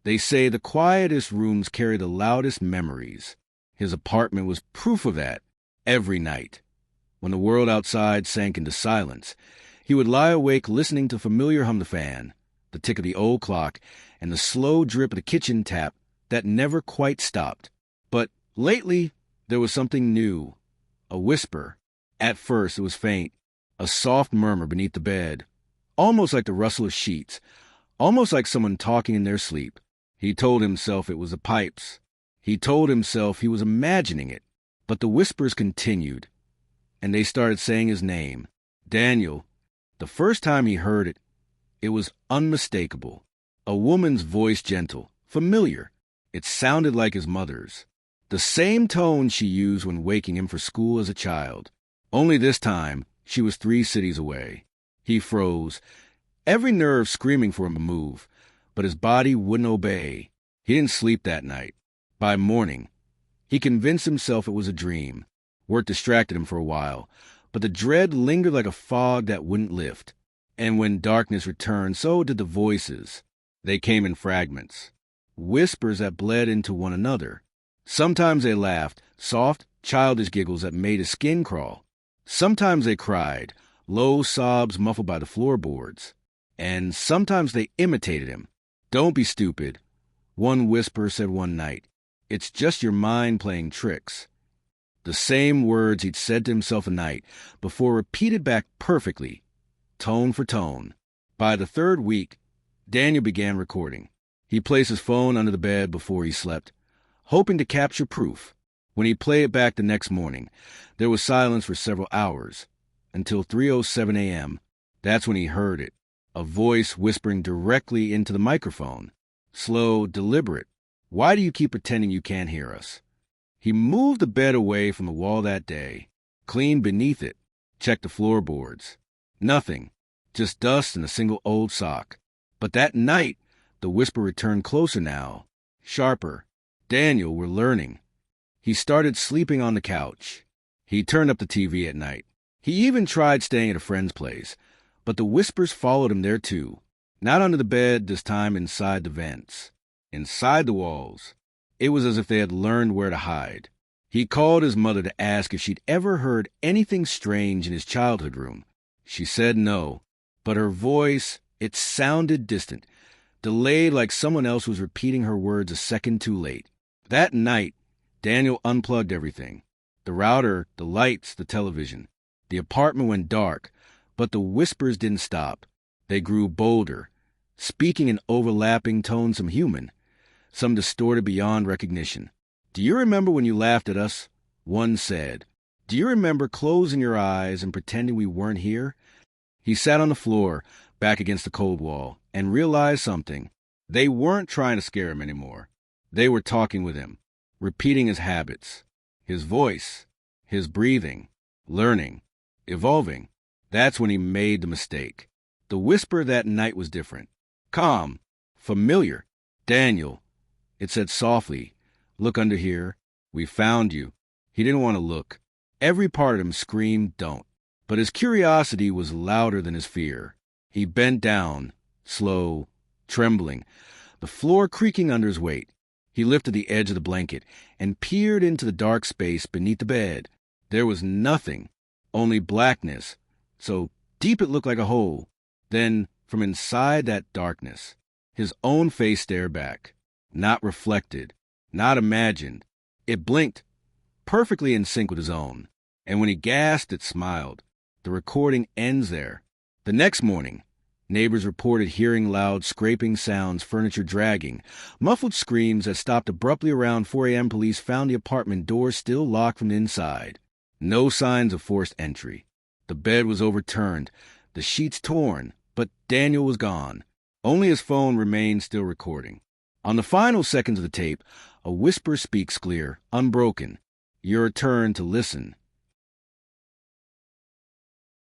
They say the quietest rooms carry the loudest memories. His apartment was proof of that. Every night, when the world outside sank into silence, he would lie awake listening to familiar hum the fan, the tick of the old clock, and the slow drip of the kitchen tap that never quite stopped. But lately, there was something new. A whisper. At first, it was faint, a soft murmur beneath the bed, almost like the rustle of sheets, almost like someone talking in their sleep. He told himself it was the pipes. He told himself he was imagining it. But the whispers continued, and they started saying his name, Daniel. The first time he heard it, it was unmistakable. A woman's voice, gentle, familiar. It sounded like his mother's. The same tone she used when waking him for school as a child. Only this time, she was 3 cities away. He froze, every nerve screaming for him to move, but his body wouldn't obey. He didn't sleep that night. By morning, he convinced himself it was a dream. Work distracted him for a while, but the dread lingered like a fog that wouldn't lift. And when darkness returned, so did the voices. They came in fragments, whispers that bled into one another. Sometimes they laughed, soft, childish giggles that made his skin crawl. Sometimes they cried, low sobs muffled by the floorboards. And sometimes they imitated him. "Don't be stupid," one whisper said one night. "It's just your mind playing tricks." The same words he'd said to himself a night before, repeated back perfectly, tone for tone. By the 3rd week, Daniel began recording. He placed his phone under the bed before he slept, hoping to capture proof. When he played it back the next morning, there was silence for several hours, until 3:07 a.m. That's when he heard it, a voice whispering directly into the microphone. Slow, deliberate. "Why do you keep pretending you can't hear us?" He moved the bed away from the wall that day, cleaned beneath it, checked the floorboards. Nothing, just dust and a single old sock. But that night, the whisper returned closer now, sharper. "Daniel, we're learning." He started sleeping on the couch. He turned up the TV at night. He even tried staying at a friend's place, but the whispers followed him there too. Not under the bed, this time inside the vents, inside the walls. It was as if they had learned where to hide. He called his mother to ask if she'd ever heard anything strange in his childhood room. She said no, but her voice, it sounded distant, delayed, like someone else was repeating her words a second too late. That night, Daniel unplugged everything. The router, the lights, the television. The apartment went dark, but the whispers didn't stop. They grew bolder, speaking in overlapping tones, some human, some distorted beyond recognition. "Do you remember when you laughed at us?" one said. "Do you remember closing your eyes and pretending we weren't here?" He sat on the floor, back against the cold wall, and realized something. They weren't trying to scare him anymore. They were talking with him, repeating his habits, his voice, his breathing, learning, evolving. That's when he made the mistake. The whisper that night was different. Calm, familiar. "Daniel," it said softly, "look under here. We found you." He didn't want to look. Every part of him screamed, "Don't." But his curiosity was louder than his fear. He bent down, slow, trembling, the floor creaking under his weight. He lifted the edge of the blanket and peered into the dark space beneath the bed. There was nothing, only blackness, so deep it looked like a hole. Then, from inside that darkness, his own face stared back, not reflected, not imagined. It blinked, perfectly in sync with his own, and when he gasped, it smiled. The recording ends there. The next morning, neighbors reported hearing loud scraping sounds, furniture dragging, muffled screams that stopped abruptly around 4 a.m. Police found the apartment door still locked from the inside. No signs of forced entry. The bed was overturned, the sheets torn, but Daniel was gone. Only his phone remained still recording. On the final seconds of the tape, a whisper speaks clear, unbroken. "Your turn to listen."